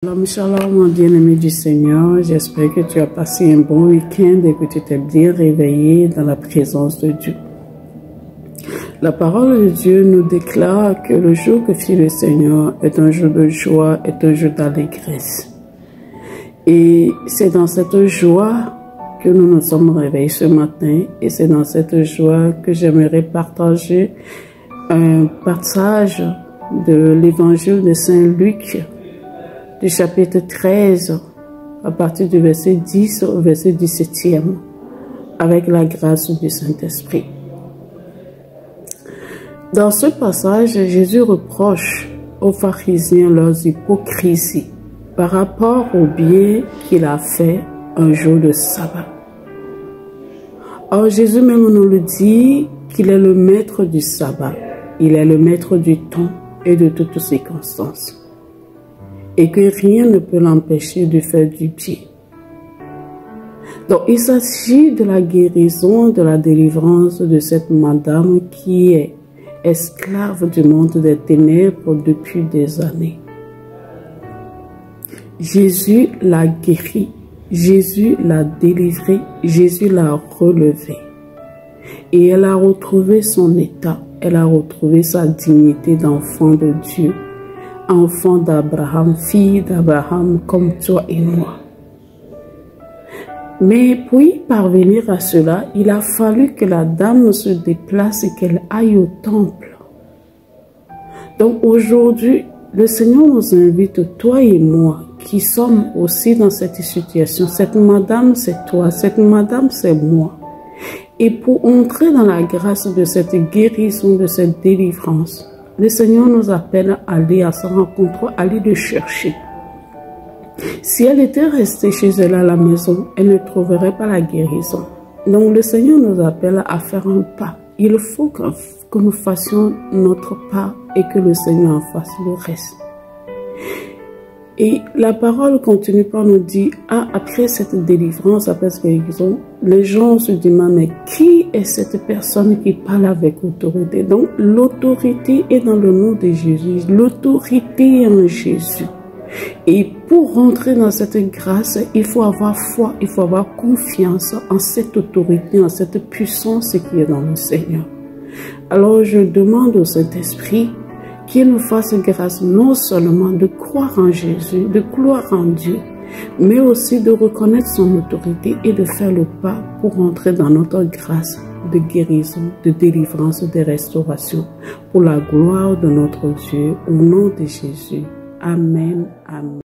Shalom, mon bien-aimé du Seigneur, j'espère que tu as passé un bon week-end et que tu t'es bien réveillé dans la présence de Dieu. La parole de Dieu nous déclare que le jour que fit le Seigneur est un jour de joie, est un jour d'allégresse. Et c'est dans cette joie que nous nous sommes réveillés ce matin et c'est dans cette joie que j'aimerais partager un passage de l'évangile de Saint Luc, du chapitre 13, à partir du verset 10 au verset 17e, avec la grâce du Saint-Esprit. Dans ce passage, Jésus reproche aux pharisiens leurs hypocrisies par rapport au bien qu'il a fait un jour de sabbat. Or, Jésus même nous le dit qu'il est le maître du sabbat, il est le maître du temps et de toutes circonstances, et que rien ne peut l'empêcher de faire du bien. Donc, il s'agit de la guérison, de la délivrance de cette madame qui est esclave du monde des ténèbres depuis des années. Jésus l'a guérie, Jésus l'a délivrée, Jésus l'a relevée. Et elle a retrouvé son état, elle a retrouvé sa dignité d'enfant de Dieu, enfant d'Abraham, fille d'Abraham comme toi et moi. Mais pour y parvenir à cela, il a fallu que la dame se déplace et qu'elle aille au temple. Donc aujourd'hui, le Seigneur nous invite, toi et moi, qui sommes aussi dans cette situation. Cette madame, c'est toi, cette madame, c'est moi. Et pour entrer dans la grâce de cette guérison, de cette délivrance, le Seigneur nous appelle à aller à sa rencontre, à aller le chercher. Si elle était restée chez elle à la maison, elle ne trouverait pas la guérison. Donc le Seigneur nous appelle à faire un pas. Il faut que nous fassions notre pas et que le Seigneur en fasse le reste. Et la parole continue par nous dire, après cette délivrance, après cette guérison, les gens se demandent, mais qui est cette personne qui parle avec autorité? Donc, l'autorité est dans le nom de Jésus. L'autorité est en Jésus. Et pour rentrer dans cette grâce, il faut avoir foi, il faut avoir confiance en cette autorité, en cette puissance qui est dans le Seigneur. Alors, je demande au Saint-Esprit qu'il nous fasse grâce non seulement de croire en Jésus, de croire en Dieu, mais aussi de reconnaître son autorité et de faire le pas pour entrer dans notre grâce de guérison, de délivrance, de restauration, pour la gloire de notre Dieu, au nom de Jésus. Amen. Amen.